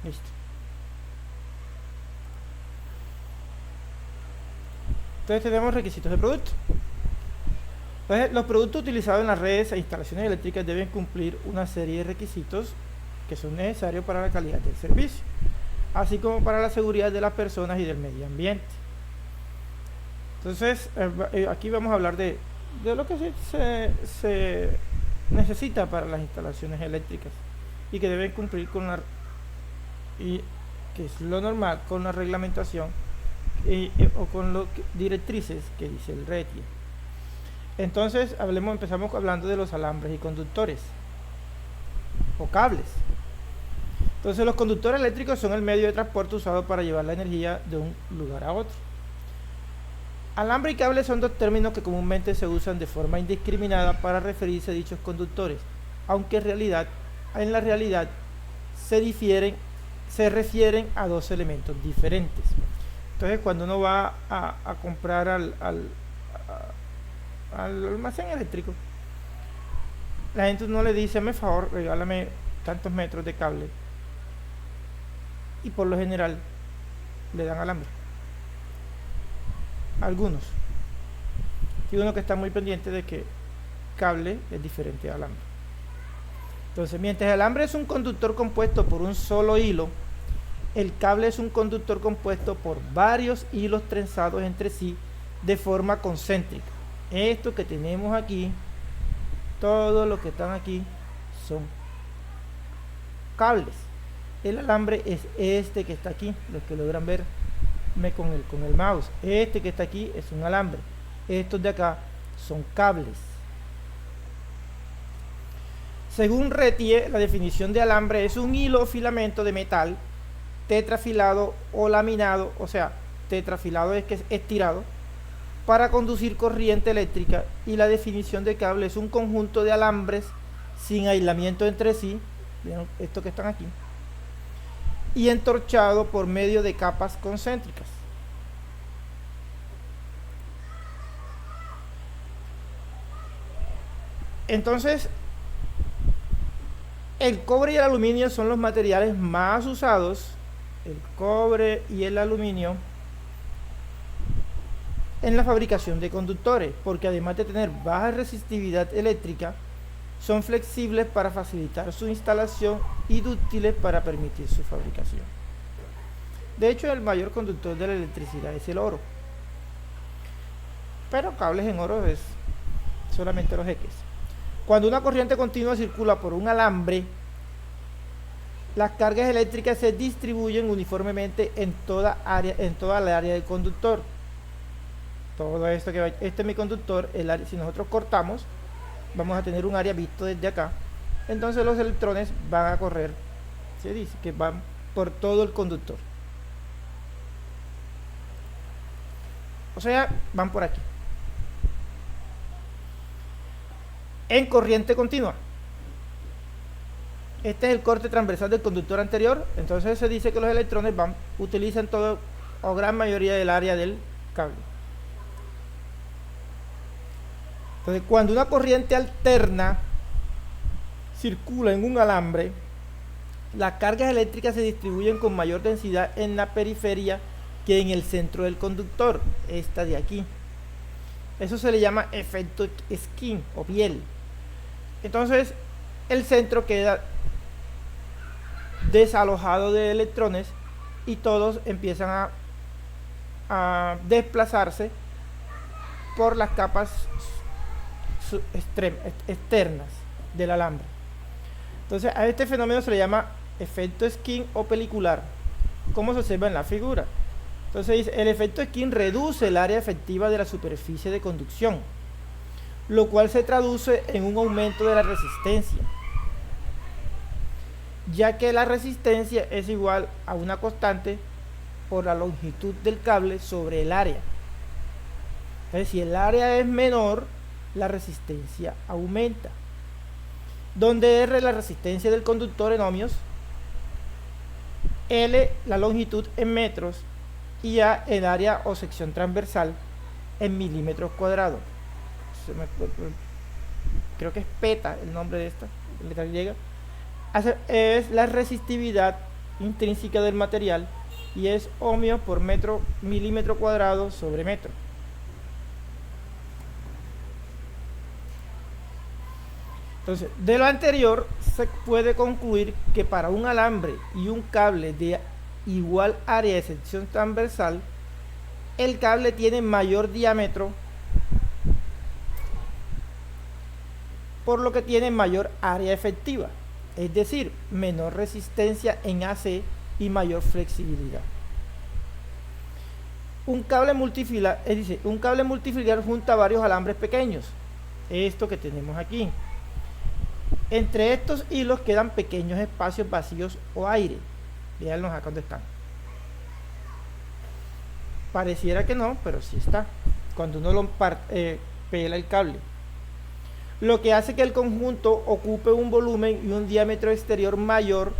Listo. Entonces tenemos requisitos de producto. Entonces, los productos utilizados en las redes e instalaciones eléctricas deben cumplir una serie de requisitos que son necesarios para la calidad del servicio, así como para la seguridad de las personas y del medio ambiente. Entonces, aquí vamos a hablar de lo que se necesita para las instalaciones eléctricas y que deben cumplir con la y que es lo normal con la reglamentación o con las directrices que dice el RETIE. Entonces, empezamos hablando de los alambres y conductores o cables. Entonces, los conductores eléctricos son el medio de transporte usado para llevar la energía de un lugar a otro. Alambre y cable son dos términos que comúnmente se usan de forma indiscriminada para referirse a dichos conductores, aunque en la realidad se refieren a dos elementos diferentes. Entonces, cuando uno va a comprar al almacén eléctrico, la gente no le dice, me favor, regálame tantos metros de cable, y por lo general le dan alambre. Algunos. Y uno que está muy pendiente de que cable es diferente de alambre. Entonces, mientras el alambre es un conductor compuesto por un solo hilo, el cable es un conductor compuesto por varios hilos trenzados entre sí de forma concéntrica. Esto que tenemos aquí, todos los que están aquí son cables. El alambre es este que está aquí, los que logran verme con el mouse. Este que está aquí es un alambre. Estos de acá son cables. Según RETIE, la definición de alambre es un hilo o filamento de metal tetrafilado o laminado, o sea, tetrafilado es que es estirado, para conducir corriente eléctrica, y la definición de cable es un conjunto de alambres sin aislamiento entre sí, ¿vieron? Estos que están aquí, y entorchado por medio de capas concéntricas. Entonces, el cobre y el aluminio son los materiales más usados, el cobre y el aluminio, en la fabricación de conductores, porque además de tener baja resistividad eléctrica, son flexibles para facilitar su instalación y dúctiles para permitir su fabricación. De hecho, el mayor conductor de la electricidad es el oro, pero cables en oro es solamente los jeques. Cuando una corriente continua circula por un alambre, las cargas eléctricas se distribuyen uniformemente en toda la área del conductor. Todo esto este es mi conductor, el área, si nosotros cortamos, vamos a tener un área visto desde acá. Entonces los electrones van a correr, se dice que van por todo el conductor. O sea, van por aquí. En corriente continua. Este es el corte transversal del conductor anterior. Entonces se dice que los electrones utilizan todo o gran mayoría del área del cable. Entonces, cuando una corriente alterna circula en un alambre, las cargas eléctricas se distribuyen con mayor densidad en la periferia que en el centro del conductor, esta de aquí. Eso se le llama efecto skin o piel. Entonces, el centro queda desalojado de electrones y todos empiezan a desplazarse por las capas externas del alambre. Entonces, a este fenómeno se le llama efecto skin o pelicular, como se observa en la figura. Entonces, el efecto skin reduce el área efectiva de la superficie de conducción, lo cual se traduce en un aumento de la resistencia, ya que la resistencia es igual a una constante por la longitud del cable sobre el área. Entonces, si el área es menor, la resistencia aumenta, donde R es la resistencia del conductor en ohmios, L la longitud en metros y A el área o sección transversal en milímetros cuadrados. Creo que es peta el nombre de esta letra griega. Es la resistividad intrínseca del material y es ohmios por milímetro cuadrado sobre metro. Entonces, de lo anterior se puede concluir que para un alambre y un cable de igual área de sección transversal, el cable tiene mayor diámetro, por lo que tiene mayor área efectiva, es decir, menor resistencia en AC y mayor flexibilidad. Un cable multifilar, es decir, un cable multifilar junta varios alambres pequeños, esto que tenemos aquí. Entre estos hilos quedan pequeños espacios vacíos o aire. Veanlos acá donde están. Pareciera que no, pero sí está. Cuando uno lo pela el cable. Lo que hace que el conjunto ocupe un volumen y un diámetro exterior mayor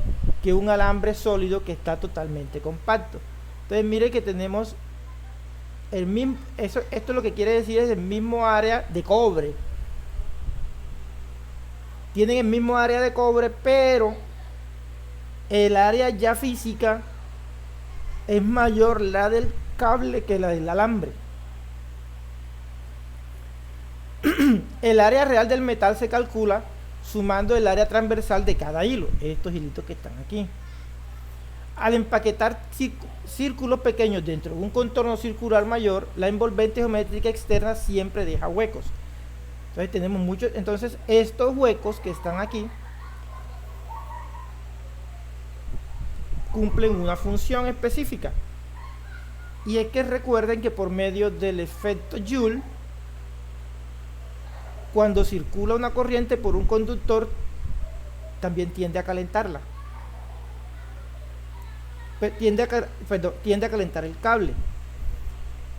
que un alambre sólido que está totalmente compacto. Entonces mire que tenemos el mismo, esto lo que quiere decir es el mismo área de cobre. Tienen el mismo área de cobre, pero el área ya física es mayor la del cable que la del alambre. El área real del metal se calcula sumando el área transversal de cada hilo, estos hilitos que están aquí. Al empaquetar círculos pequeños dentro de un contorno circular mayor, la envolvente geométrica externa siempre deja huecos. Entonces tenemos muchos, entonces estos huecos que están aquí cumplen una función específica. Y es que recuerden que por medio del efecto Joule, cuando circula una corriente por un conductor, también tiende a calentarla. Tiende a calentar el cable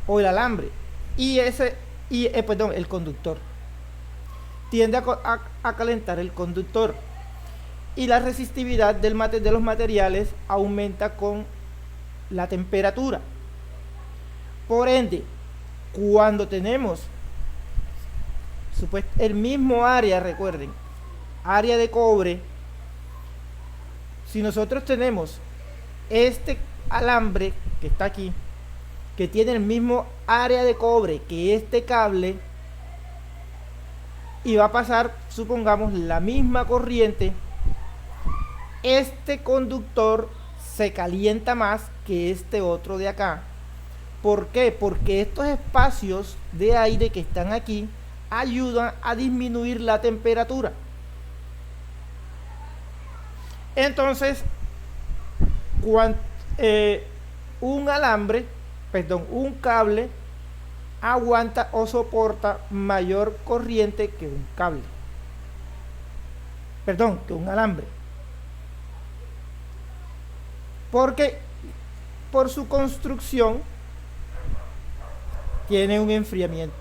o el alambre y el conductor. Tiende a calentar el conductor y la resistividad de los materiales aumenta con la temperatura. Por ende, cuando tenemos el mismo área, recuerden, área de cobre, si nosotros tenemos este alambre que está aquí, que tiene el mismo área de cobre que este cable, y va a pasar, supongamos, la misma corriente, este conductor se calienta más que este otro de acá. ¿Por qué? Porque estos espacios de aire que están aquí ayudan a disminuir la temperatura. Entonces, un cable aguanta o soporta mayor corriente que un cable. Que un alambre. Porque por su construcción tiene un enfriamiento.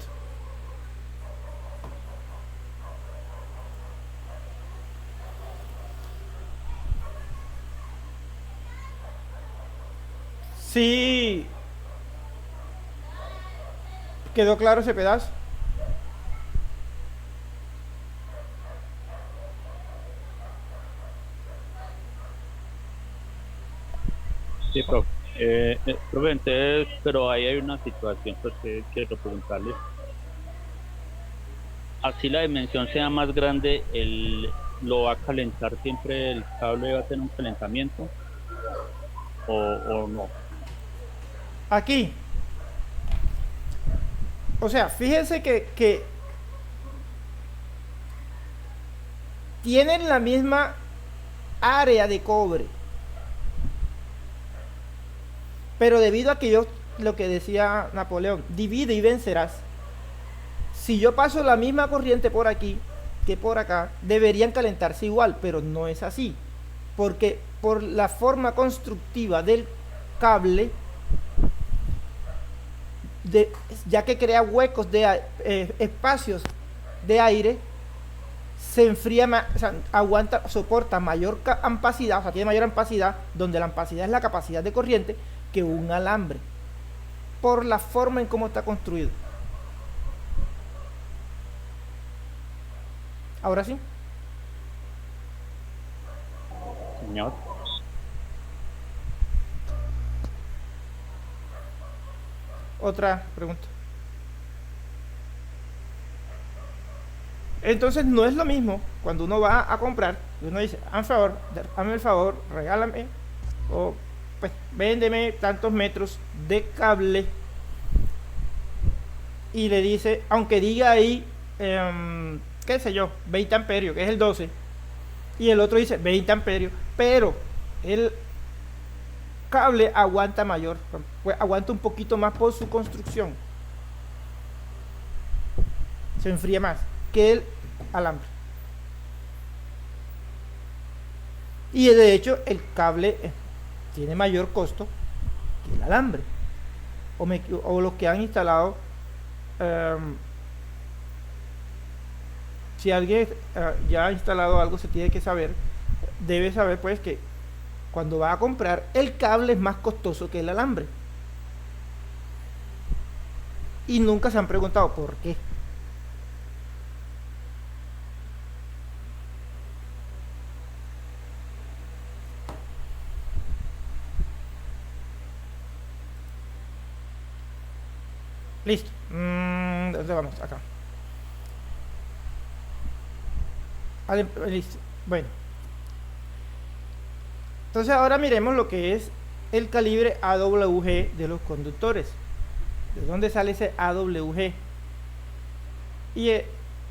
Sí. ¿Quedó claro ese pedazo? Sí, profe. Profe, entonces, pero ahí hay una situación que quiero preguntarle. Así la dimensión sea más grande, ¿lo va a calentar siempre el cable? ¿Va a tener un calentamiento? ¿O no? Aquí. O sea, fíjense que tienen la misma área de cobre. Pero debido a que lo que decía Napoleón, divide y vencerás. Si yo paso la misma corriente por aquí que por acá, deberían calentarse igual, pero no es así. Porque por la forma constructiva del cable, ya que crea huecos de espacios de aire, se enfría más, o sea, soporta mayor ampacidad, o sea, tiene mayor ampacidad, donde la ampacidad es la capacidad de corriente, que un alambre, por la forma en cómo está construido. Ahora sí. Señor. Otra pregunta. Entonces no es lo mismo cuando uno va a comprar y uno dice, hazme el favor, regálame o pues véndeme tantos metros de cable, y le dice, aunque diga ahí, qué sé yo, 20 amperios, que es el 12, y el otro dice 20 amperios, pero el cable aguanta mayor, pues aguanta un poquito más por su construcción, se enfría más que el alambre. Y de hecho el cable tiene mayor costo que el alambre, o los que han instalado. Si alguien ya ha instalado algo, se tiene que saber, debe saber pues que cuando va a comprar, el cable es más costoso que el alambre. Y nunca se han preguntado por qué. Listo. ¿Dónde vamos? Acá. Listo. Bueno. Entonces ahora miremos lo que es el calibre AWG de los conductores. ¿De dónde sale ese AWG? Y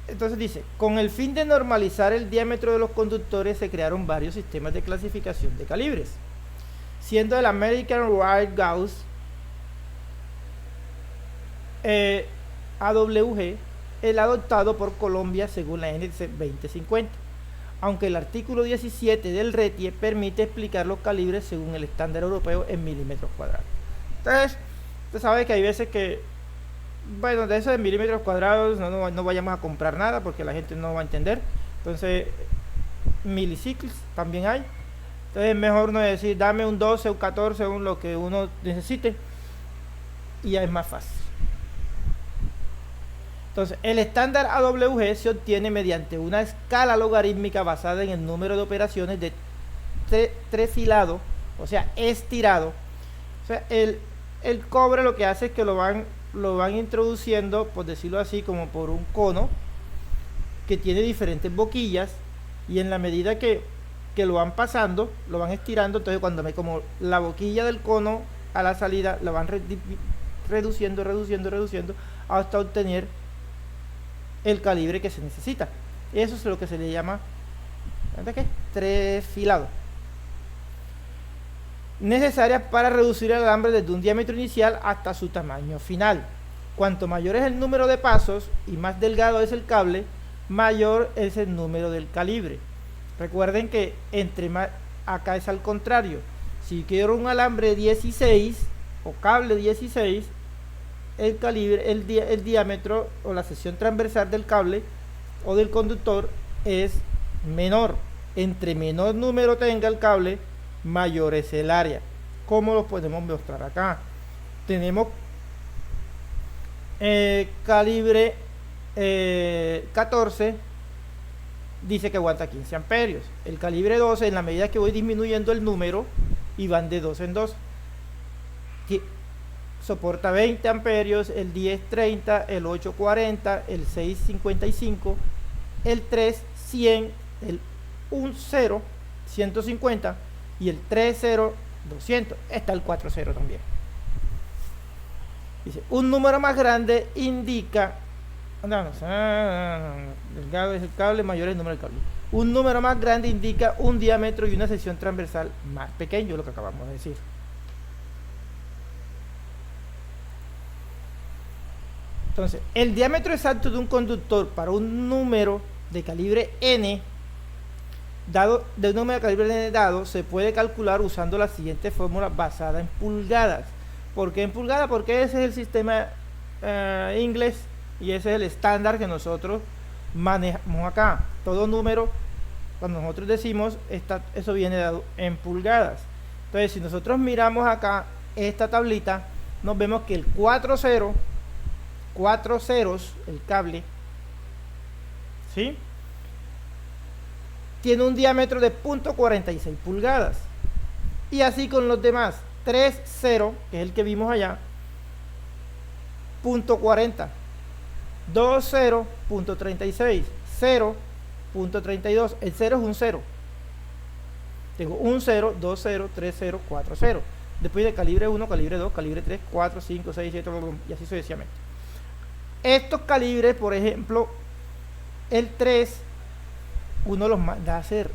entonces dice, con el fin de normalizar el diámetro de los conductores se crearon varios sistemas de clasificación de calibres, siendo el American Wire Gauge AWG el adoptado por Colombia según la NC 2050, aunque el artículo 17 del RETIE permite explicar los calibres según el estándar europeo en milímetros cuadrados. Entonces, usted sabe que hay veces que, bueno, de eso de milímetros cuadrados no vayamos a comprar nada porque la gente no va a entender. Entonces, miliciclos también hay. Entonces, mejor no decir, dame un 12, un 14, según lo que uno necesite, y ya es más fácil. Entonces, el estándar AWG se obtiene mediante una escala logarítmica basada en el número de operaciones de trefilado, o sea, estirado. O sea, el cobre lo que hace es que lo van introduciendo, por decirlo así, como por un cono que tiene diferentes boquillas, y en la medida que lo van pasando, lo van estirando. Entonces, cuando como la boquilla del cono a la salida la van reduciendo hasta obtener el calibre que se necesita. Eso es lo que se le llama trefilado, necesarias para reducir el alambre desde un diámetro inicial hasta su tamaño final. Cuanto mayor es el número de pasos y más delgado es el cable, mayor es el número del calibre. Recuerden que entre más, acá es al contrario. Si quiero un alambre 16 o cable 16, el calibre, el diámetro o la sección transversal del cable o del conductor es menor. Entre menor número tenga el cable, mayor es el área. ¿Cómo lo podemos mostrar acá? Tenemos calibre 14, dice que aguanta 15 amperios. El calibre 12, en la medida que voy disminuyendo el número y van de 2 en 2, soporta 20 amperios, el 10 30, el 8 40, el 6 55, el 3 100, el 1 0 150 y el 3 0 200. Está el 4 0 también. Dice, un número más grande indica, delgado es el cable, mayor es el número del cable. Un número más grande indica un diámetro y una sección transversal más pequeño, lo que acabamos de decir. Entonces, el diámetro exacto de un conductor para un número de calibre N dado, de un número de calibre N dado, se puede calcular usando la siguiente fórmula basada en pulgadas. ¿Por qué en pulgadas? Porque ese es el sistema inglés y ese es el estándar que nosotros manejamos acá. Todo número, cuando nosotros decimos, eso viene dado en pulgadas. Entonces, si nosotros miramos acá esta tablita, nos vemos que el 4 ceros, el cable, ¿sí?, tiene un diámetro de 0.46 pulgadas. Y así con los demás. 3 0, que es el que vimos allá, 0.40, 20.36, 0.32. El 0 es un 0. Tengo un 0, 2 0, 3 0, 4 0. Después de calibre 1, calibre 2, calibre 3, 4, 5, 6, 7, y así sucesivamente. Estos calibres, por ejemplo, el 3, uno los manda a hacer.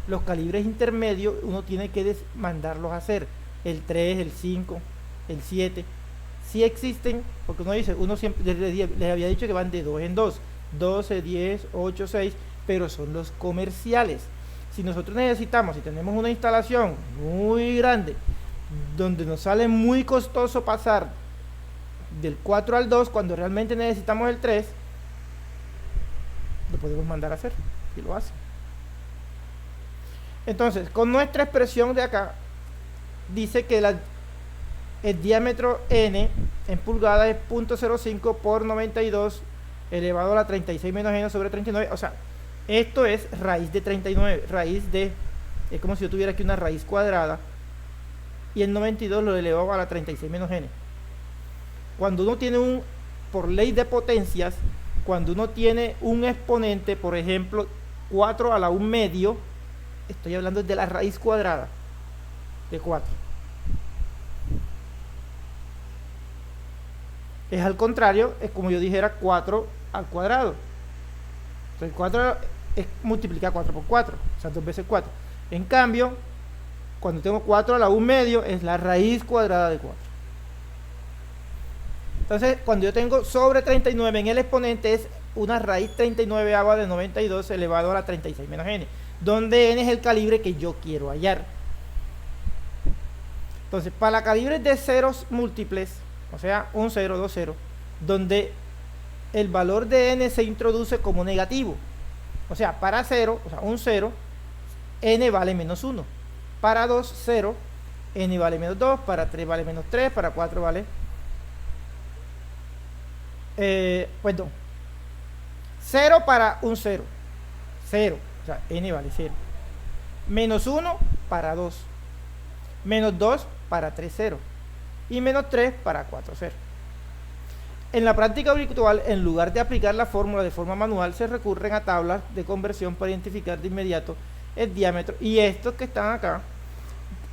Los calibres intermedios, uno tiene que mandarlos a hacer. El 3, el 5, el 7. Sí existen, porque uno siempre les había dicho que van de 2 en 2. 12, 10, 8, 6, pero son los comerciales. Si nosotros necesitamos, si tenemos una instalación muy grande, donde nos sale muy costoso pasar del 4 al 2, cuando realmente necesitamos el 3, lo podemos mandar a hacer, y lo hace. Entonces, con nuestra expresión de acá, dice que el diámetro n en pulgadas es 0.05 por 92 elevado a la 36 menos n sobre 39. O sea, esto es raíz de 39, es como si yo tuviera aquí una raíz cuadrada y el 92 lo elevado a la 36 menos n. Cuando uno tiene por ley de potencias, cuando uno tiene un exponente, por ejemplo 4 a la 1 medio, estoy hablando de la raíz cuadrada de 4. Es al contrario, es como yo dijera 4 al cuadrado. Entonces 4 es multiplicar 4 por 4, o sea, 2 veces 4. En cambio, cuando tengo 4 a la 1 medio, es la raíz cuadrada de 4. Entonces, cuando yo tengo sobre 39 en el exponente, es una raíz 39ava de 92 elevado a la 36 menos n, donde n es el calibre que yo quiero hallar. Entonces, para calibres de ceros múltiples, o sea, un 0, 2, 0, donde el valor de n se introduce como negativo. O sea, para 0, o sea, un 0, n vale menos 1. Para 2, 0, n vale menos 2. Para 3 vale menos 3. Para 4 vale... perdón. 0 para un 0. 0. O sea, n vale 0. Menos 1 para 2. Menos 2 para 3, 0. Y menos 3 para 4, 0. En la práctica habitual, en lugar de aplicar la fórmula de forma manual, se recurren a tablas de conversión para identificar de inmediato el diámetro. Y estos que están acá,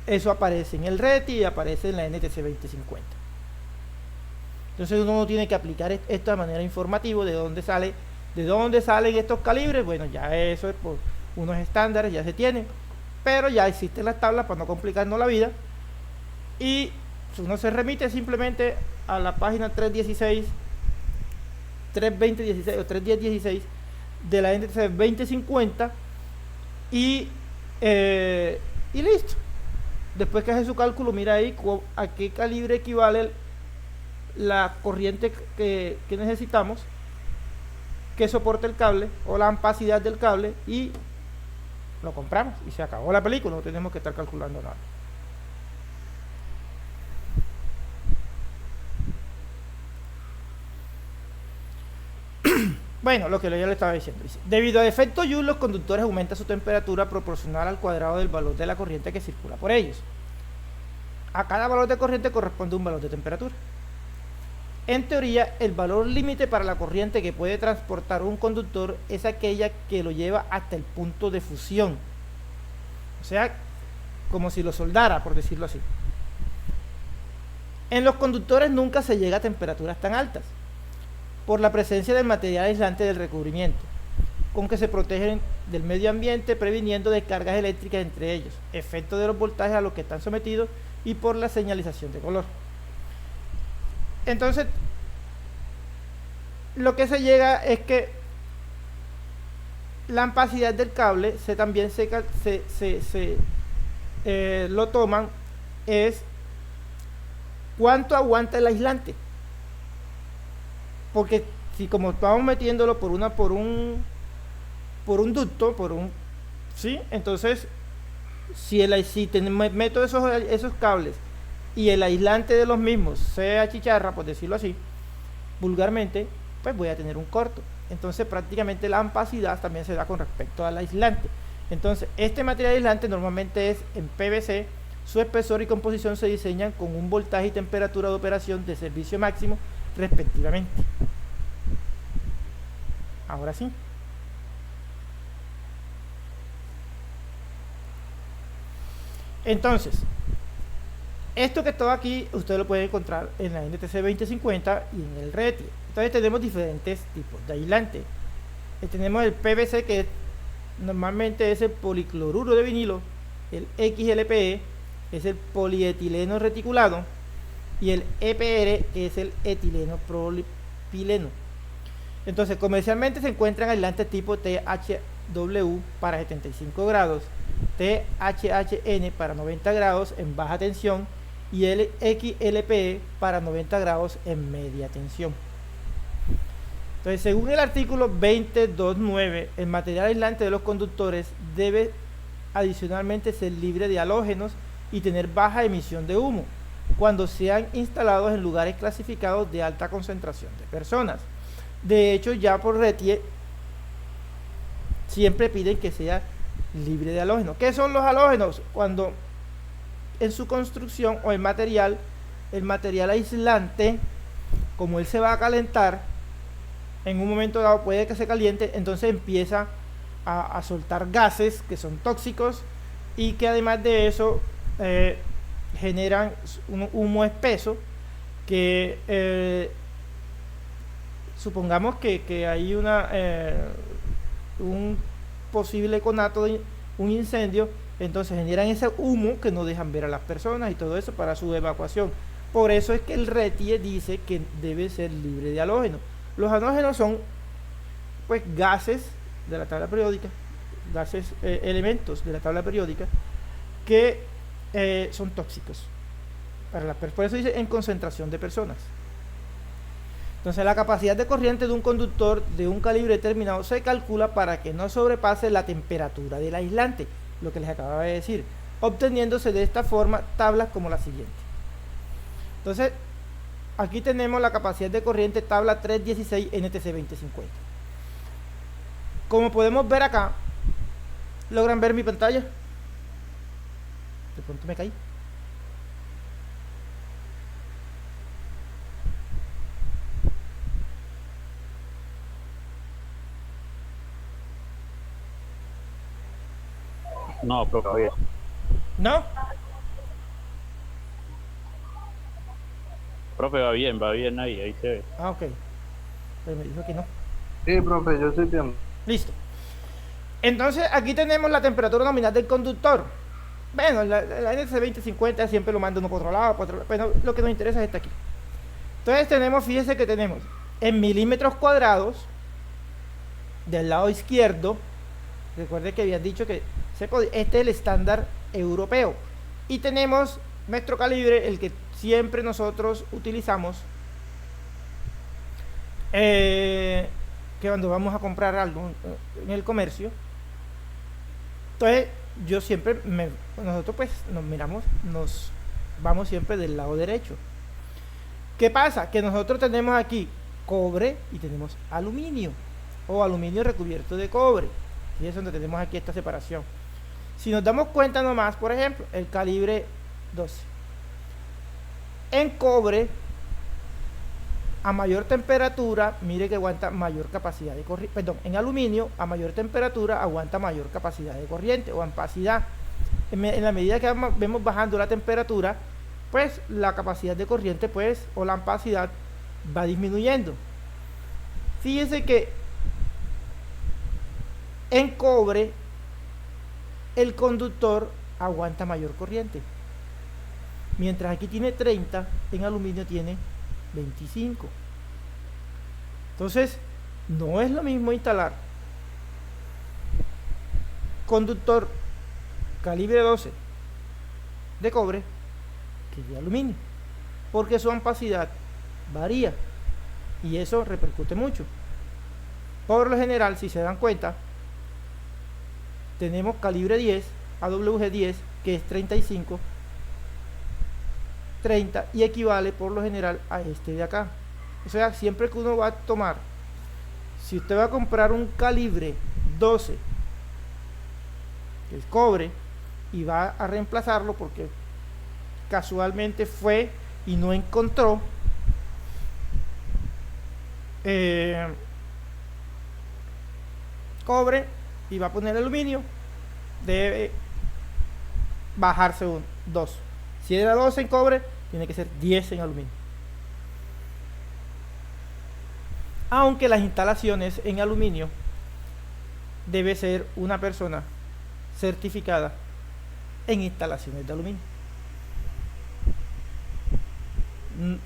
eso aparece en el RETI y aparece en la NTC 2050. Entonces uno no tiene que aplicar esto de manera informativa, de dónde salen estos calibres. Bueno, ya eso es por unos estándares, ya se tienen, pero ya existen las tablas para no complicarnos la vida. Y uno se remite simplemente a la página 316, 32016 o 31016 de la NTC 2050 y listo. Después que hace su cálculo, mira ahí a qué calibre equivale la corriente que necesitamos, que soporte el cable o la ampacidad del cable, y lo compramos y se acabó la película. No tenemos que estar calculando nada. Bueno, lo que ya le estaba diciendo, dice: debido al efecto Joule, los conductores aumentan su temperatura proporcional al cuadrado del valor de la corriente que circula por ellos. A cada valor de corriente corresponde un valor de temperatura. En teoría, el valor límite para la corriente que puede transportar un conductor es aquella que lo lleva hasta el punto de fusión. O sea, como si lo soldara, por decirlo así. En los conductores nunca se llega a temperaturas tan altas, por la presencia del material aislante del recubrimiento, con que se protegen del medio ambiente, previniendo descargas eléctricas entre ellos, efecto de los voltajes a los que están sometidos y por la señalización de color. Entonces, lo que se llega es que la ampacidad del cable también lo toman, es cuánto aguanta el aislante. Porque si como estamos metiéndolo por un ducto, ¿sí? Entonces, si meto esos cables y el aislante de los mismos se achicharra, por decirlo así, vulgarmente, pues voy a tener un corto. Entonces, prácticamente la ampacidad también se da con respecto al aislante. Entonces, este material aislante normalmente es en PVC. Su espesor y composición se diseñan con un voltaje y temperatura de operación de servicio máximo respectivamente. Ahora sí. Entonces, esto que todo aquí, usted lo puede encontrar en la NTC 2050 y en el RETI. Entonces tenemos diferentes tipos de aislante. Tenemos el PVC, que normalmente es el policloruro de vinilo, el XLPE, es el polietileno reticulado, y el EPR, que es el etileno propileno. Entonces, comercialmente se encuentran aislantes tipo THW para 75 grados, THHN para 90 grados en baja tensión y el XLPE para 90 grados en media tensión. Entonces, según el artículo 20.2.9, el material aislante de los conductores debe adicionalmente ser libre de halógenos y tener baja emisión de humo cuando sean instalados en lugares clasificados de alta concentración de personas. De hecho, ya por RETIE siempre piden que sea libre de halógenos. ¿Qué son los halógenos? Cuando en su construcción o el material aislante, como él se va a calentar, en un momento dado puede que se caliente, entonces empieza a soltar gases que son tóxicos y que además de eso generan un humo espeso que supongamos que hay un posible conato de un incendio, entonces generan ese humo que no dejan ver a las personas y todo eso para su evacuación. Por eso es que el RETIE dice que debe ser libre de halógenos. Los halógenos son pues gases de la tabla periódica, elementos de la tabla periódica que son tóxicos para las personas. Por eso dice en concentración de personas. Entonces, la capacidad de corriente de un conductor de un calibre determinado se calcula para que no sobrepase la temperatura del aislante, lo que les acababa de decir, obteniéndose de esta forma tablas como la siguiente. Entonces, aquí tenemos la capacidad de corriente tabla 316 NTC 2050. Como podemos ver acá, ¿logran ver mi pantalla? De pronto me caí. No, profe, va bien. ¿No? Profe, va bien ahí se ve. Ah, ok. Pero me dijo que no. Sí, profe, yo estoy bien. Listo. Entonces, aquí tenemos la temperatura nominal del conductor. Bueno, la NTC 2050 siempre lo manda uno por otro lado, pero lo que nos interesa es esta aquí. Entonces tenemos, fíjense que tenemos en milímetros cuadrados del lado izquierdo. Recuerde que habían dicho que este es el estándar europeo. Y tenemos nuestro calibre, el que siempre nosotros utilizamos, que cuando vamos a comprar algo en el comercio. Entonces, yo siempre, nosotros pues nos vamos siempre del lado derecho. ¿Qué pasa? Que nosotros tenemos aquí cobre y tenemos aluminio, o aluminio recubierto de cobre. Y es donde tenemos aquí esta separación. Si nos damos cuenta nomás, por ejemplo, el calibre 12. En cobre, a mayor temperatura, mire que aguanta mayor capacidad de corriente. Perdón, en aluminio, a mayor temperatura, aguanta mayor capacidad de corriente o ampacidad. En la medida que vemos bajando la temperatura, pues la capacidad de corriente, pues, o la ampacidad va disminuyendo. Fíjense que en cobre el conductor aguanta mayor corriente, mientras aquí tiene 30, en aluminio tiene 25. Entonces, no es lo mismo instalar conductor calibre 12 de cobre que de aluminio, porque su ampacidad varía y eso repercute mucho. Por lo general, si se dan cuenta, tenemos calibre 10, AWG10, que es 35, 30 y equivale por lo general a este de acá. O sea, siempre que uno va a tomar, si usted va a comprar un calibre 12, que es cobre, y va a reemplazarlo porque casualmente fue y no encontró, eh, cobre y va a poner aluminio, debe bajarse un 2. Si era 2 en cobre, tiene que ser 10 en aluminio. Aunque las instalaciones en aluminio debe ser una persona certificada en instalaciones de aluminio.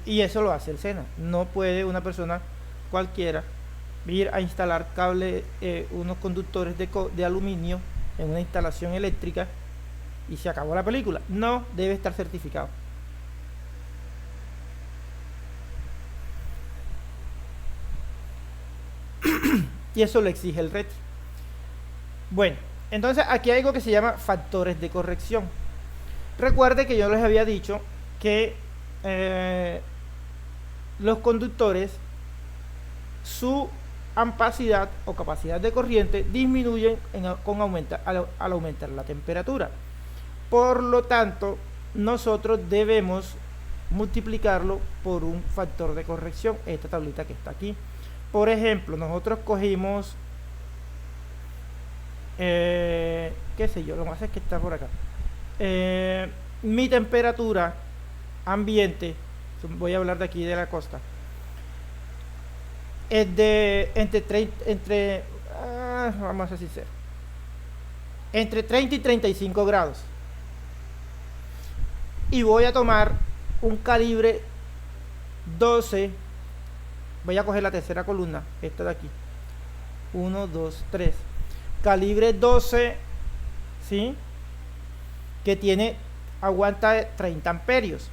Y eso lo hace el SENA. No puede una persona cualquiera ir a instalar cable, unos conductores de aluminio en una instalación eléctrica y se acabó la película. No, debe estar certificado. Y eso lo exige el RETI. Bueno, entonces aquí hay algo que se llama factores de corrección. Recuerde que yo les había dicho que los conductores, su ampacidad o capacidad de corriente disminuyen al aumentar la temperatura. Por lo tanto, nosotros debemos multiplicarlo por un factor de corrección, esta tablita que está aquí. Por ejemplo, nosotros cogimos, qué sé yo, lo más es que está por acá. Mi temperatura ambiente, voy a hablar de aquí de la costa, es de vamos a ser sinceros, entre 30 y 35 grados. Y voy a tomar un calibre 12. Voy a coger la tercera columna, esta de aquí. 1, 2, 3. Calibre 12, ¿sí? Que aguanta 30 amperios.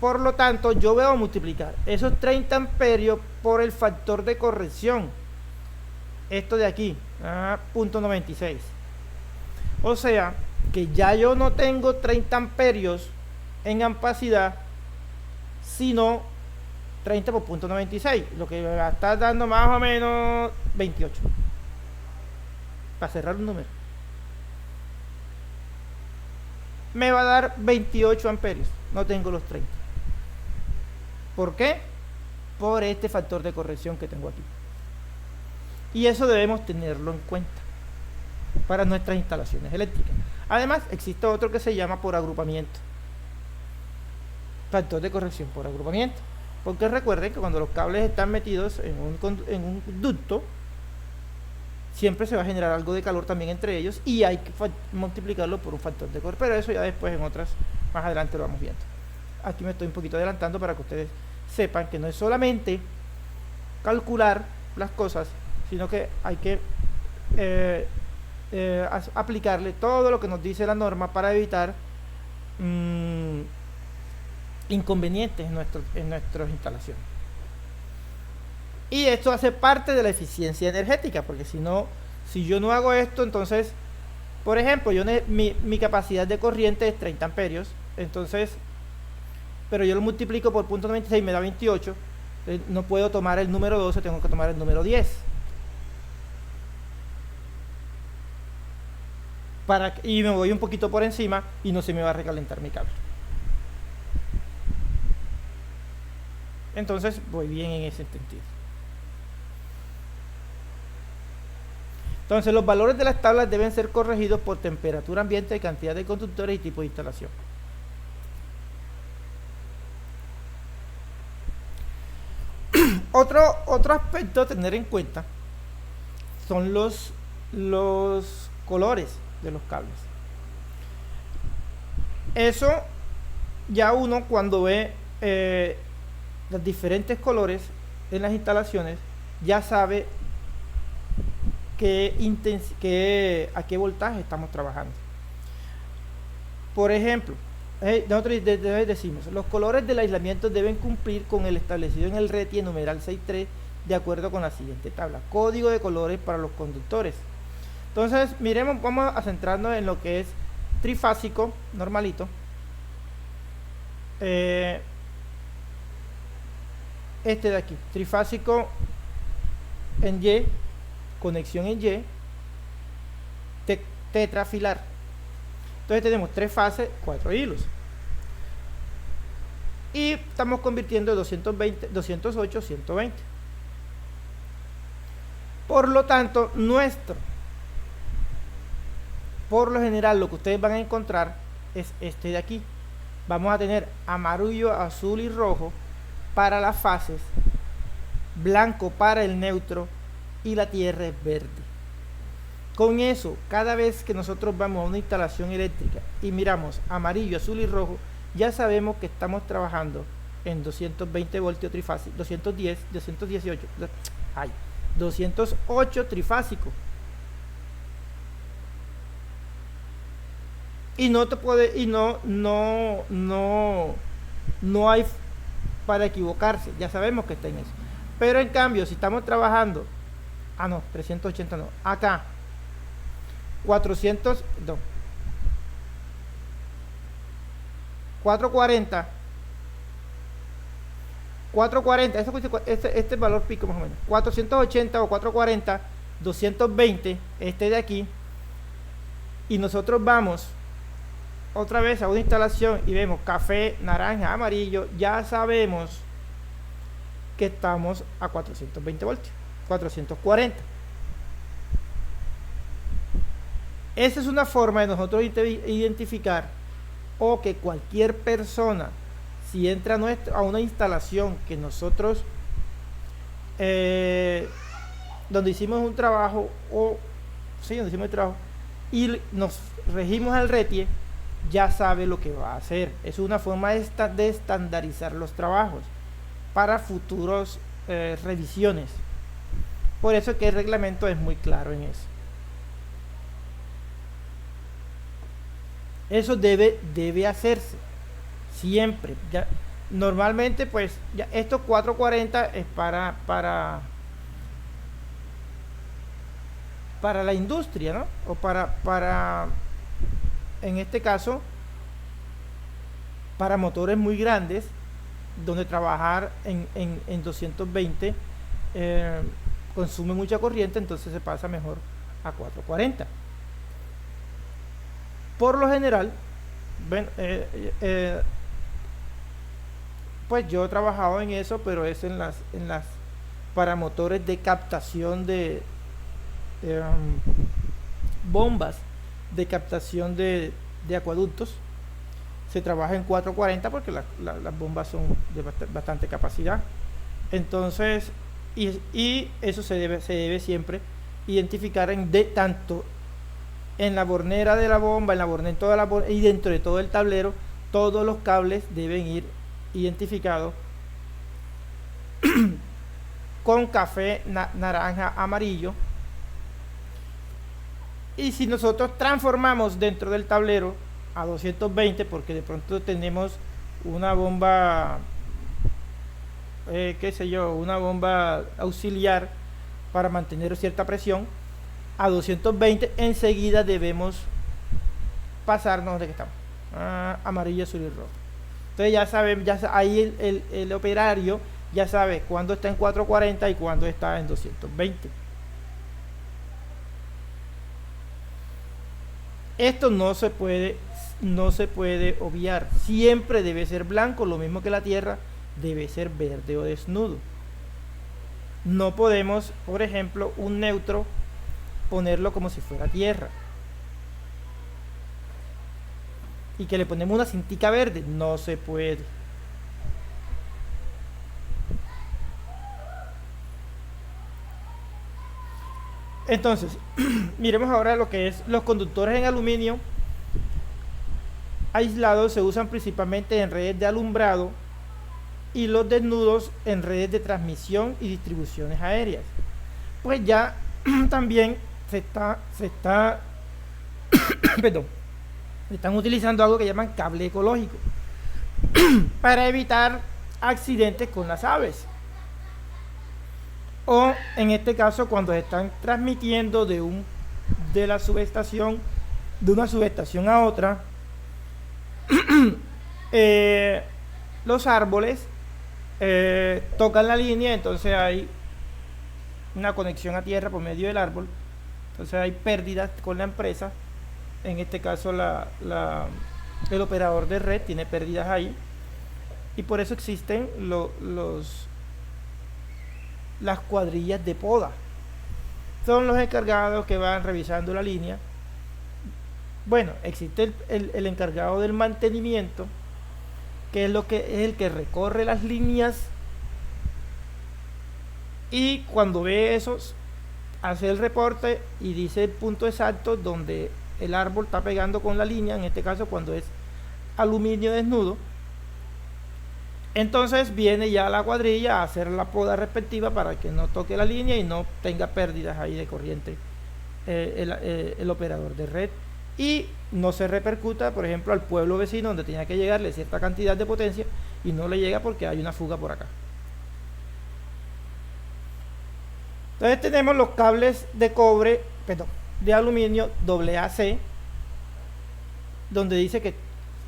Por lo tanto, yo voy a multiplicar esos 30 amperios por el factor de corrección. Esto de aquí, 0.96. O sea, que ya yo no tengo 30 amperios en ampacidad, sino 30 por 0.96, lo que me va a estar dando más o menos 28. Para cerrar un número. Me va a dar 28 amperios. No tengo los 30. ¿Por qué? Por este factor de corrección que tengo aquí. Y eso debemos tenerlo en cuenta para nuestras instalaciones eléctricas. Además, existe otro que se llama por agrupamiento. Factor de corrección por agrupamiento. Porque recuerden que cuando los cables están metidos en un ducto, siempre se va a generar algo de calor también entre ellos y hay que multiplicarlo por un factor de corrección. Pero eso ya después en otras, más adelante lo vamos viendo. Aquí me estoy un poquito adelantando para que ustedes sepan que no es solamente calcular las cosas, sino que hay que aplicarle todo lo que nos dice la norma para evitar inconvenientes en nuestras instalaciones. Y esto hace parte de la eficiencia energética, porque si yo no hago esto, entonces, por ejemplo, mi capacidad de corriente es 30 amperios, entonces, pero yo lo multiplico por 0.96, me da 28, no puedo tomar el número 12, tengo que tomar el número 10. Y me voy un poquito por encima y no se me va a recalentar mi cable. Entonces voy bien en ese sentido. Entonces los valores de las tablas deben ser corregidos por temperatura ambiente, cantidad de conductores y tipo de instalación. Otro aspecto a tener en cuenta son los colores de los cables. Eso ya uno cuando ve los diferentes colores en las instalaciones ya sabe a qué voltaje estamos trabajando. Por ejemplo, nosotros decimos, los colores del aislamiento deben cumplir con el establecido en el RETI en numeral 6.3 de acuerdo con la siguiente tabla. Código de colores para los conductores. Entonces, miremos, vamos a centrarnos en lo que es trifásico, normalito. Este de aquí, trifásico en Y, conexión en Y, tetrafilar. Entonces tenemos 3 fases, 4 hilos. y estamos convirtiendo 220, 208 a 120. Por lo tanto, por lo general, lo que ustedes van a encontrar es este de aquí. Vamos a tener amarillo, azul y rojo para las fases, blanco para el neutro y la tierra es verde. Con eso, cada vez que nosotros vamos a una instalación eléctrica y miramos amarillo, azul y rojo, ya sabemos que estamos trabajando en 220 voltios trifásicos, 210, 218, 208 trifásico. Y no te puede, y no hay para equivocarse, ya sabemos que está en eso. Pero en cambio, si estamos trabajando, 380 no, acá 400, no, 440, este valor pico más o menos, 480 o 440, 220, este de aquí, y nosotros vamos otra vez a una instalación y vemos café, naranja, amarillo, ya sabemos que estamos a 420 voltios, 440. Esa es una forma de nosotros identificar, o que cualquier persona, si entra a una instalación que nosotros donde hicimos un trabajo, donde hicimos el trabajo y nos regimos al RETIE, ya sabe lo que va a hacer. Es una forma de estandarizar los trabajos para futuros revisiones. Por eso que el reglamento es muy claro en eso. Eso debe hacerse siempre. Ya, normalmente, pues, ya estos 440 es para la industria, ¿no? O para en este caso, para motores muy grandes, donde trabajar en 220 consume mucha corriente, entonces se pasa mejor a 440. Por lo general, pues yo he trabajado en eso, pero es en las para motores de captación de bombas de captación de acueductos. Se trabaja en 440 porque las bombas son de bastante capacidad. Entonces, y eso se debe siempre identificar tanto en la bornera de la bomba, en toda la bornera, y dentro de todo el tablero, todos los cables deben ir identificados con café, naranja, amarillo. Y si nosotros transformamos dentro del tablero a 220, porque de pronto tenemos una bomba, una bomba auxiliar para mantener cierta presión, a 220 enseguida debemos pasarnos de que estamos, amarillo, azul y rojo. Entonces ya saben, ahí el operario ya sabe cuándo está en 440 y cuándo está en 220. Esto no se puede obviar. Siempre debe ser blanco, lo mismo que la tierra debe ser verde o desnudo. No podemos, por ejemplo, un neutro ponerlo como si fuera tierra y que le ponemos una cintica verde. No se puede. Entonces, miremos ahora lo que es los conductores en aluminio aislados. Se usan principalmente en redes de alumbrado y los desnudos en redes de transmisión y distribuciones aéreas. Pues ya también se está perdón, están utilizando algo que llaman cable ecológico para evitar accidentes con las aves. O en este caso, cuando se están transmitiendo de una subestación a otra, los árboles tocan la línea, entonces hay una conexión a tierra por medio del árbol, entonces hay pérdidas con la empresa. En este caso el operador de red tiene pérdidas ahí, Y por eso existen las cuadrillas de poda. Son los encargados que van revisando la línea. Bueno, existe el encargado del mantenimiento, que es el que recorre las líneas y cuando ve eso hace el reporte y dice el punto exacto donde el árbol está pegando con la línea, en este caso cuando es aluminio desnudo. Entonces viene ya la cuadrilla a hacer la poda respectiva para que no toque la línea y no tenga pérdidas ahí de corriente el operador de red, y no se repercuta, por ejemplo, al pueblo vecino donde tenía que llegarle cierta cantidad de potencia y no le llega porque hay una fuga por acá. Entonces tenemos los cables de cobre, perdón, de aluminio AAC, donde dice que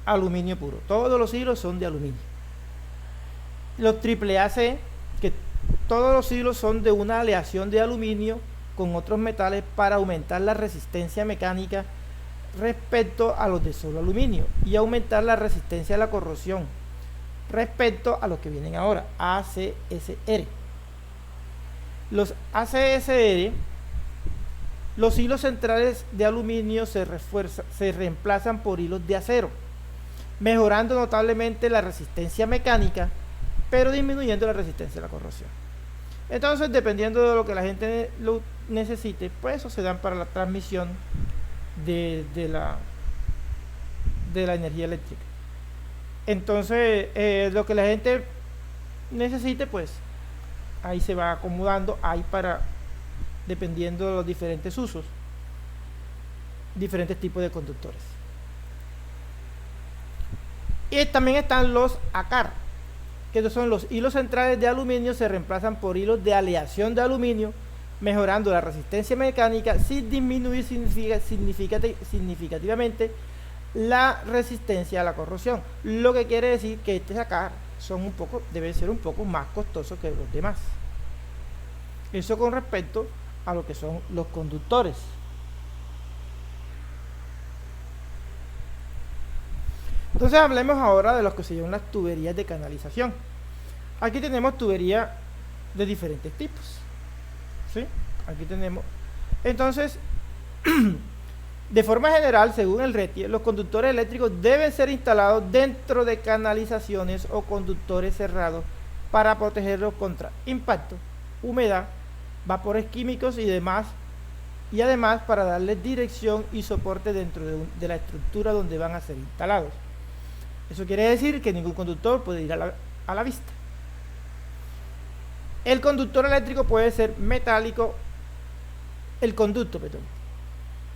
aluminio puro. Todos los hilos son de aluminio. Los AAAC, que todos los hilos son de una aleación de aluminio con otros metales para aumentar la resistencia mecánica respecto a los de solo aluminio y aumentar la resistencia a la corrosión respecto a los que vienen ahora, ACSR. Los ACSR, los hilos centrales de aluminio se reemplazan por hilos de acero, mejorando notablemente la resistencia mecánica, pero disminuyendo la resistencia a la corrosión. Entonces, dependiendo de lo que la gente lo necesite, pues eso se dan para la transmisión de la energía eléctrica. Entonces, lo que la gente necesite, pues ahí se va acomodando, ahí para, dependiendo de los diferentes usos, diferentes tipos de conductores. Y también están los ACAR, que son los hilos centrales de aluminio, se reemplazan por hilos de aleación de aluminio, mejorando la resistencia mecánica sin disminuir significativamente la resistencia a la corrosión, lo que quiere decir que este ACAR deben ser un poco más costosos que los demás. Eso con respecto a lo que son los conductores. Entonces hablemos ahora de lo que se llaman las tuberías de canalización. Aquí tenemos tuberías de diferentes tipos, ¿sí? Aquí tenemos. Entonces, de forma general, según el RETIE, los conductores eléctricos deben ser instalados dentro de canalizaciones o conductores cerrados para protegerlos contra impacto, humedad, vapores químicos y demás, y además para darles dirección y soporte dentro de la estructura donde van a ser instalados. Eso quiere decir que ningún conductor puede ir a la vista. El conductor eléctrico puede ser metálico, el conducto, perdón,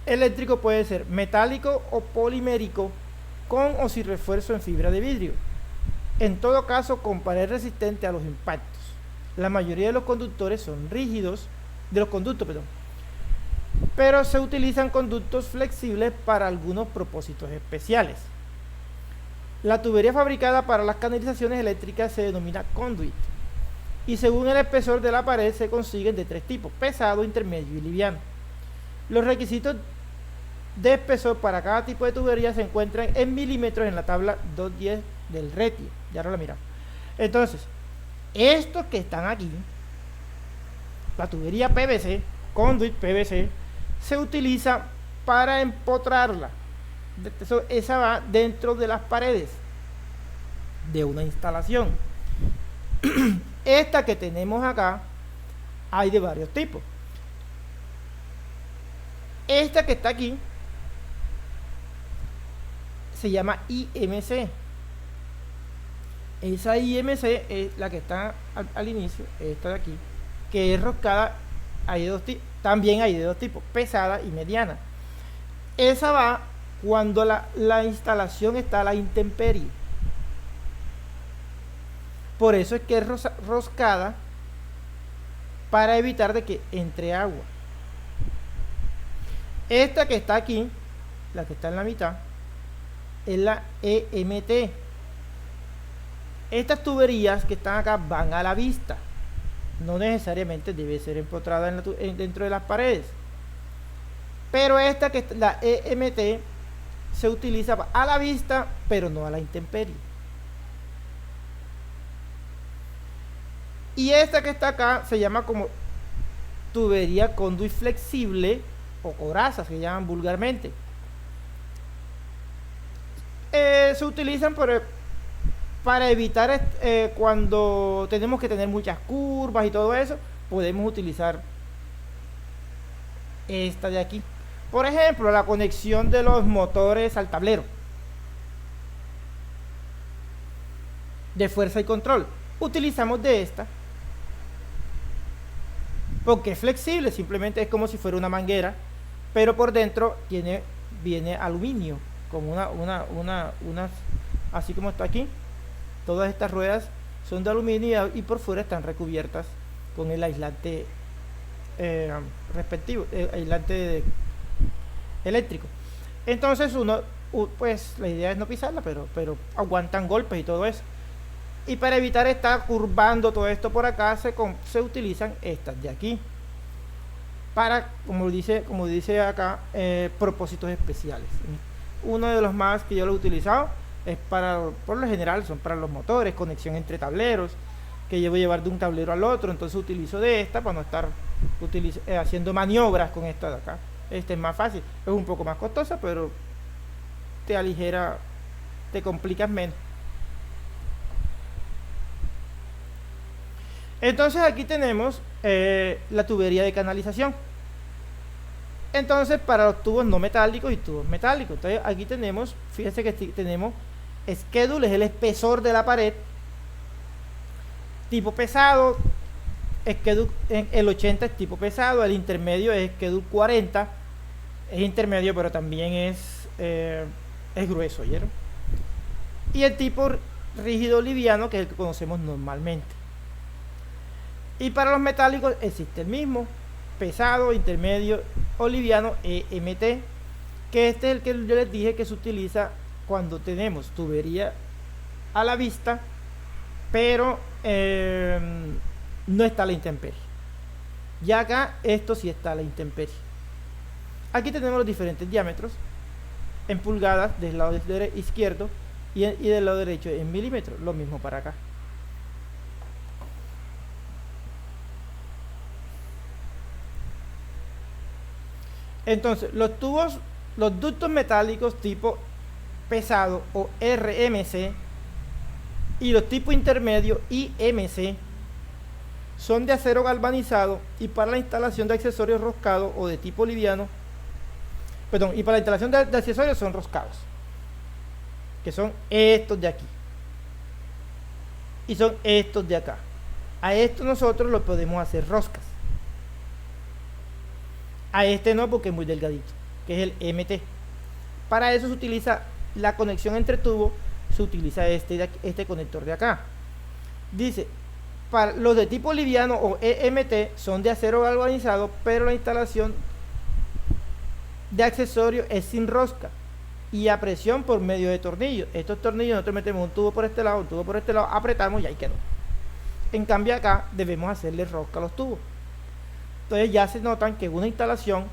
eléctrico puede ser metálico o polimérico, con o sin refuerzo en fibra de vidrio, en todo caso con pared resistente a los impactos. La mayoría de los conductores son rígidos, pero se utilizan conductos flexibles para algunos propósitos especiales. La tubería fabricada para las canalizaciones eléctricas se denomina conduit, y según el espesor de la pared se consiguen de tres tipos: pesado, intermedio y liviano. Los requisitos de espesor para cada tipo de tubería se encuentran en milímetros en la tabla 210 del RETIE. Ya ahora la miramos. Entonces, estos que están aquí, la tubería PVC, conduit PVC, se utiliza para empotrarla. Esa va dentro de las paredes de una instalación. Esta que tenemos acá, hay de varios tipos. Esta que está aquí se llama IMC. Esa IMC es la que está al inicio, esta de aquí, que es roscada. También hay de dos tipos, pesada y mediana. Esa va cuando la instalación está a la intemperie. Por eso es que es roscada, para evitar de que entre agua. Esta que está aquí, la que está en la mitad, es la EMT. Estas tuberías que están acá van a la vista, no necesariamente debe ser empotrada dentro de las paredes, pero esta que la EMT se utiliza a la vista pero no a la intemperie. Y esta que está acá se llama como tubería conduit flexible o coraza, se llaman vulgarmente. Se utilizan para evitar cuando tenemos que tener muchas curvas y todo eso, podemos utilizar esta de aquí. Por ejemplo, la conexión de los motores al tablero de fuerza y control. Utilizamos de esta porque es flexible, simplemente es como si fuera una manguera, pero por dentro viene aluminio, como unas, así como está aquí. Todas estas ruedas son de aluminio y por fuera están recubiertas con el aislante respectivo, aislante eléctrico. Entonces pues la idea es no pisarla, pero aguantan golpes y todo eso. Y para evitar estar curvando todo esto por acá, se utilizan estas de aquí para, como dice acá, propósitos especiales. Uno de los más que yo lo he utilizado es por lo general son para los motores, conexión entre tableros, que yo voy a llevar de un tablero al otro. Entonces utilizo de esta para no estar haciendo maniobras con esta de acá. Esta es más fácil, es un poco más costosa, pero te aligera, te complicas menos. Entonces aquí tenemos la tubería de canalización. Entonces para los tubos no metálicos y tubos metálicos, entonces aquí tenemos, fíjense que tenemos schedule, es el espesor de la pared, tipo pesado, schedule, el 80 es tipo pesado, el intermedio es schedule 40, es intermedio pero también es grueso, ¿vieron? Y el tipo rígido liviano, que es el que conocemos normalmente. Y para los metálicos existe el mismo, pesado, intermedio o liviano, EMT, que este es el que yo les dije que se utiliza cuando tenemos tubería a la vista, pero no está a la intemperie. Y acá esto sí está a la intemperie. Aquí tenemos los diferentes diámetros en pulgadas del lado izquierdo y del lado derecho en milímetros, lo mismo para acá. Entonces, los ductos metálicos tipo pesado o RMC y los tipo intermedio IMC son de acero galvanizado y para la instalación de accesorios roscados o de tipo liviano, y para la instalación de accesorios son roscados, que son estos de aquí y son estos de acá. A esto nosotros lo podemos hacer roscas. A este no, porque es muy delgadito, que es el MT. Para eso se utiliza la conexión entre tubos, se utiliza este conector de acá. Dice, para los de tipo liviano o EMT son de acero galvanizado, pero la instalación de accesorios es sin rosca y a presión por medio de tornillos. Estos tornillos nosotros metemos un tubo por este lado, un tubo por este lado, apretamos y ahí quedó. En cambio acá debemos hacerle rosca a los tubos. Entonces ya se notan que una instalación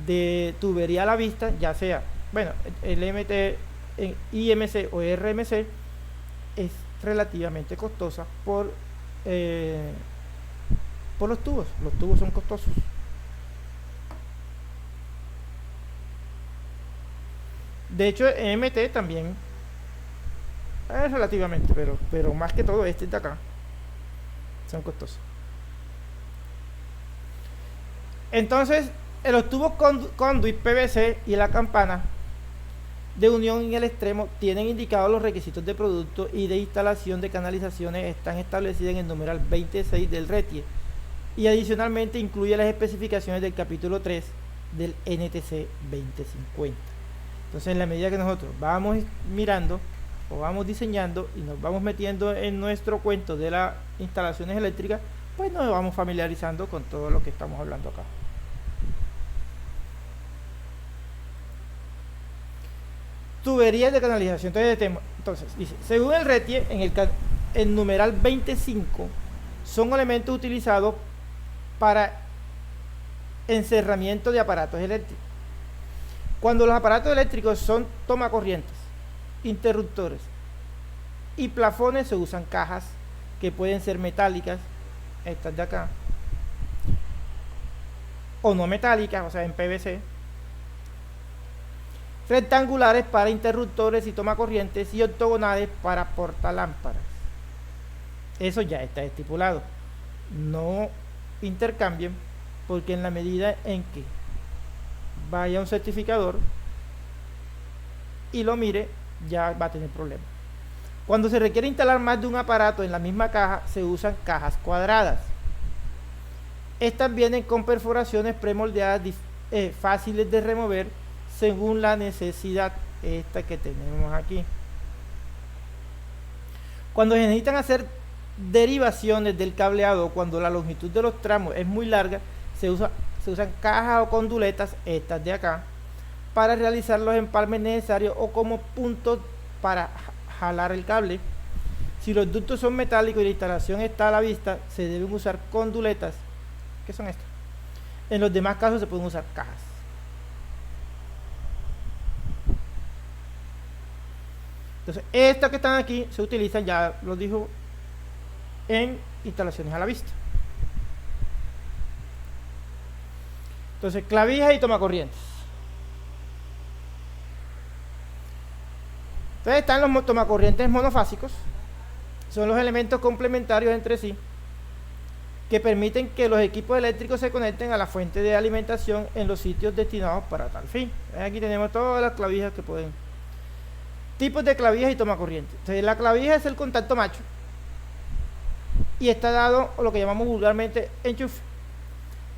de tubería a la vista, ya sea, bueno, el MT, IMC o RMC, es relativamente costosa por los tubos. Los tubos son costosos. De hecho, MT también es relativamente, pero más que todo este de acá son costosos. Entonces, los tubos conduit PVC y la campana de unión en el extremo tienen indicados los requisitos de producto y de instalación de canalizaciones, están establecidas en el numeral 26 del RETIE y adicionalmente incluye las especificaciones del capítulo 3 del NTC 2050. Entonces, en la medida que nosotros vamos mirando o vamos diseñando y nos vamos metiendo en nuestro cuento de las instalaciones eléctricas, pues nos vamos familiarizando con todo lo que estamos hablando acá. Tuberías de canalización. Entonces dice, según el RETIE, en el numeral 25 son elementos utilizados para encerramiento de aparatos eléctricos. Cuando los aparatos eléctricos son tomacorrientes, interruptores y plafones, se usan cajas que pueden ser metálicas estas de acá, o no metálicas, o sea, en PVC, rectangulares para interruptores y tomacorrientes y octogonales para portalámparas. Eso ya está estipulado. No intercambien, porque en la medida en que vaya un certificador y lo mire, ya va a tener problemas. Cuando se requiere instalar más de un aparato en la misma caja, se usan cajas cuadradas. Estas vienen con perforaciones premoldeadas fáciles de remover según la necesidad. Esta que tenemos aquí. Cuando se necesitan hacer derivaciones del cableado, cuando la longitud de los tramos es muy larga, se usan cajas o conduletas, estas de acá, para realizar los empalmes necesarios o como puntos para jalar el cable. Si los ductos son metálicos y la instalación está a la vista, se deben usar conduletas, que son estas. En los demás casos se pueden usar cajas. Entonces, estas que están aquí se utilizan, ya lo dijo, en instalaciones a la vista. Entonces, clavijas y tomacorrientes. Entonces están los tomacorrientes monofásicos. Son los elementos complementarios entre sí que permiten que los equipos eléctricos se conecten a la fuente de alimentación en los sitios destinados para tal fin. Aquí tenemos todas las clavijas que pueden. Tipos de clavijas y tomacorrientes. Entonces, la clavija es el contacto macho y está dado, o lo que llamamos vulgarmente, enchufe,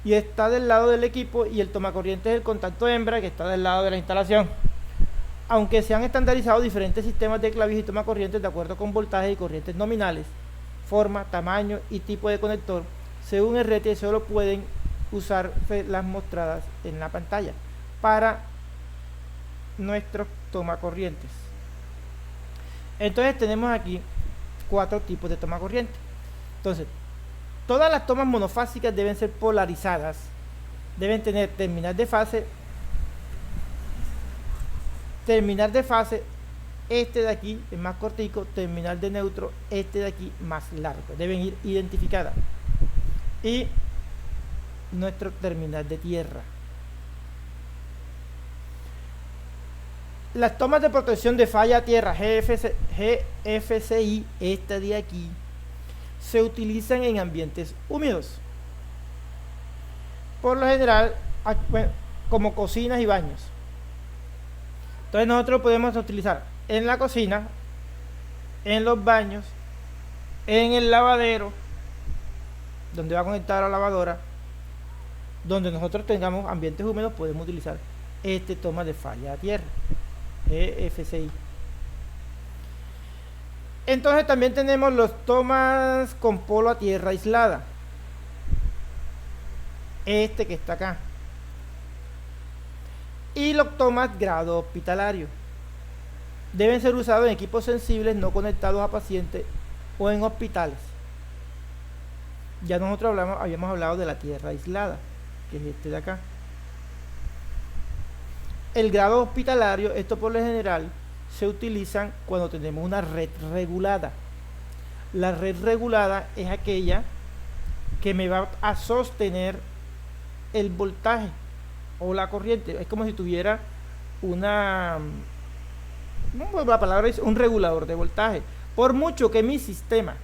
y está del lado del equipo, y el tomacorriente es el contacto hembra, que está del lado de la instalación. Aunque se han estandarizado diferentes sistemas de clavijas y tomacorrientes de acuerdo con voltajes y corrientes nominales, forma, tamaño y tipo de conector, según el RT solo pueden usar las mostradas en la pantalla para nuestros tomacorrientes. Entonces tenemos aquí 4 tipos de tomacorriente. Entonces, todas las tomas monofásicas deben ser polarizadas, deben tener terminal de fase, este de aquí es más cortico, terminal de neutro, este de aquí más largo, deben ir identificadas, y nuestro terminal de tierra. Las tomas de protección de falla a tierra GFCI, esta de aquí, se utilizan en ambientes húmedos, por lo general como cocinas y baños. Entonces nosotros podemos utilizar en la cocina, en los baños, en el lavadero, donde va a conectar a la lavadora, donde nosotros tengamos ambientes húmedos, podemos utilizar este toma de falla a tierra, GFCI. Entonces también tenemos los tomas con polo a tierra aislada, este que está acá, y los tomas grado hospitalario. Deben ser usados en equipos sensibles no conectados a pacientes o en hospitales. Ya nosotros habíamos hablado de la tierra aislada, que es este de acá. El grado hospitalario, esto por lo general se utilizan cuando tenemos una red regulada. La red regulada es aquella que me va a sostener el voltaje o la corriente. Es como si tuviera la palabra es un regulador de voltaje. Por mucho que mi sistema,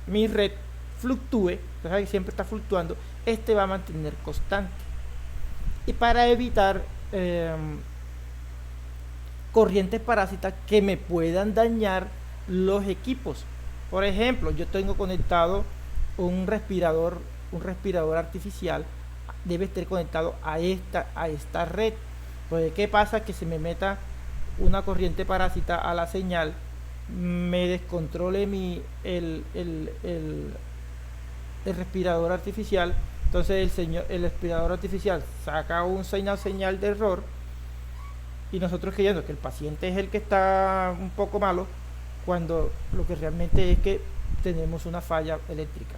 mi red fluctúe, entonces siempre está fluctuando, este va a mantener constante. Y para evitar corrientes parásitas que me puedan dañar los equipos. Por ejemplo, yo tengo conectado un respirador artificial, debe estar conectado a esta red. Pues, ¿qué pasa? Que se me meta una corriente parásita a la señal, me descontrole el respirador artificial. Entonces el respirador artificial saca un señal de error, y nosotros creyendo que el paciente es el que está un poco malo, cuando lo que realmente es que tenemos una falla eléctrica.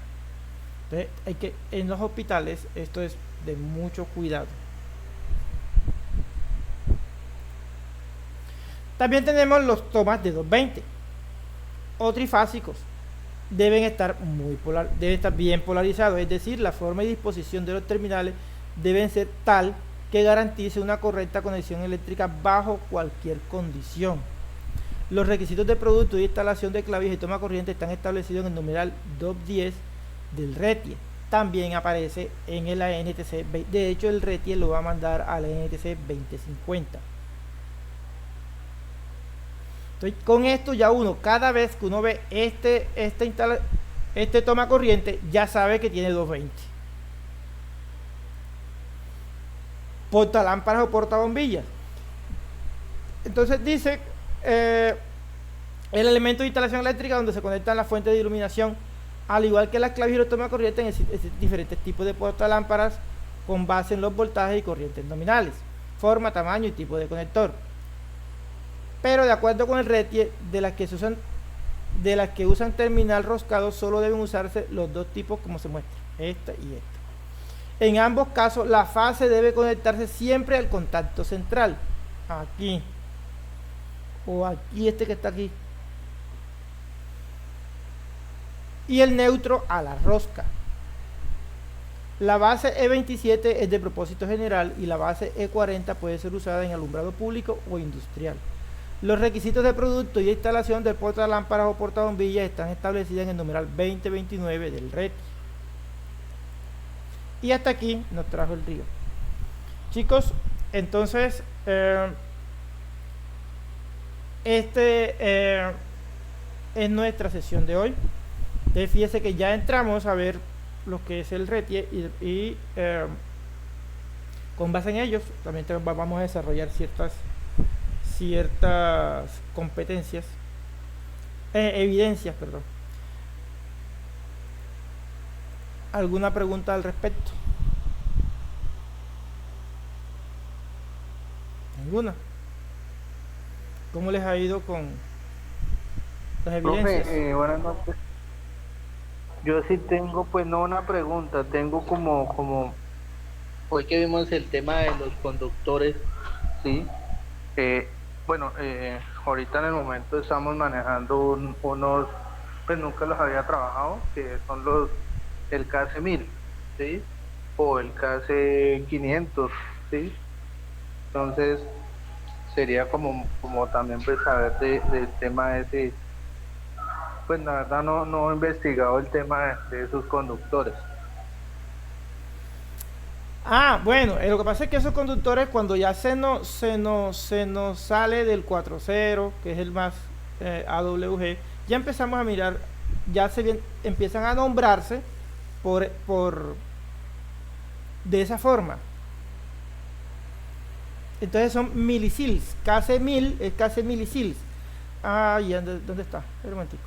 Entonces en los hospitales esto es de mucho cuidado. También tenemos los tomas de 220 o trifásicos. deben estar deben estar bien polarizados, es decir, la forma y disposición de los terminales deben ser tal que garantice una correcta conexión eléctrica bajo cualquier condición. Los requisitos de producto y instalación de clavijas y toma corriente están establecidos en el numeral 210 del RETIE. También aparece en el ANTC, de hecho el RETIE lo va a mandar al ANTC 2050. Entonces, con esto ya uno, cada vez que uno ve este toma corriente, ya sabe que tiene 220. Portalámparas o portabombillas. Entonces dice el elemento de instalación eléctrica donde se conectan las fuentes de iluminación, al igual que las clavijas de toma corriente, en diferentes tipos de portalámparas con base en los voltajes y corrientes nominales, forma, tamaño y tipo de conector. Pero de acuerdo con el RETIE, de las que usan terminal roscado, solo deben usarse los dos tipos como se muestra, esta y esta. En ambos casos, la fase debe conectarse siempre al contacto central, aquí, o aquí, este que está aquí, y el neutro a la rosca. La base E27 es de propósito general y la base E40 puede ser usada en alumbrado público o industrial. Los requisitos de producto y instalación del portalámparas o portabombillas están establecidos en el numeral 2029 del RETIE. Y hasta aquí nos trajo el río. Chicos, entonces es nuestra sesión de hoy. Entonces fíjese que ya entramos a ver lo que es el RETIE y con base en ellos también vamos a desarrollar ciertas competencias, evidencias, perdón. ¿Alguna pregunta al respecto? ¿Ninguna? ¿Cómo les ha ido con las evidencias? Profe, buenas noches. Yo sí tengo, pues no una pregunta, tengo como hoy que vimos el tema de los conductores, ¿sí? Bueno, ahorita en el momento estamos manejando unos, pues nunca los había trabajado, que son el KC1000, ¿sí? O el KC500, ¿sí? Entonces sería como también pues saber del tema ese. Pues la verdad no he investigado el tema de esos conductores. Bueno, lo que pasa es que esos conductores, cuando ya se nos sale del 4.0, que es el más AWG, ya empezamos a mirar, empiezan a nombrarse de esa forma. Entonces son milisils. KC1000 es KC milisils. ¿Y dónde está? Un momentico.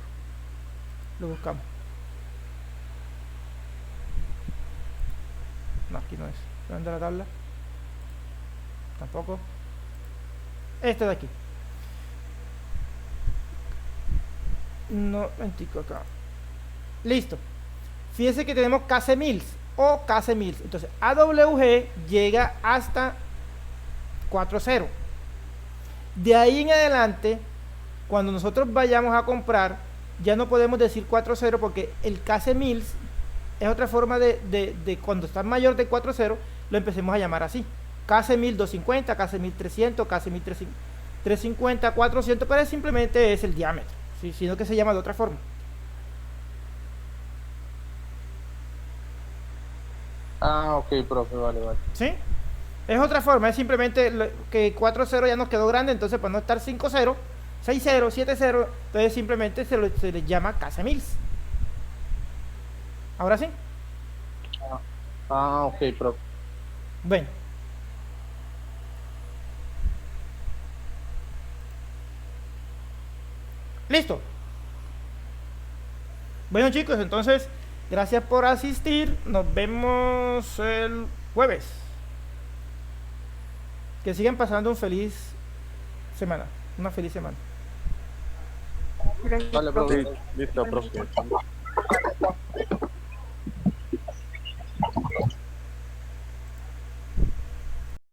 Lo buscamos. No, aquí no es. ¿Dónde la tabla? Tampoco. Este de aquí. No, momentico acá. Listo. Fíjense que tenemos KC1000 o KC1000. Entonces AWG llega hasta 4.0. De ahí en adelante, cuando nosotros vayamos a comprar, ya no podemos decir 4.0 porque el KC1000 es otra forma de cuando está mayor de 4.0, lo empecemos a llamar así. KC1250, KC1300, KC1350, 400, pero simplemente es el diámetro, ¿sí? Sino que se llama de otra forma. Ok, profe, vale. ¿Sí? Es otra forma, es simplemente que 4.0 ya nos quedó grande, entonces para no estar 5.0, 6.0, 7.0, entonces simplemente se les llama KC1000. ¿Ahora sí? Ok, profe. Bueno. Listo. Bueno, chicos, entonces, gracias por asistir. Nos vemos el jueves. Que sigan pasando una feliz semana. Vale, profe. Listo, profe.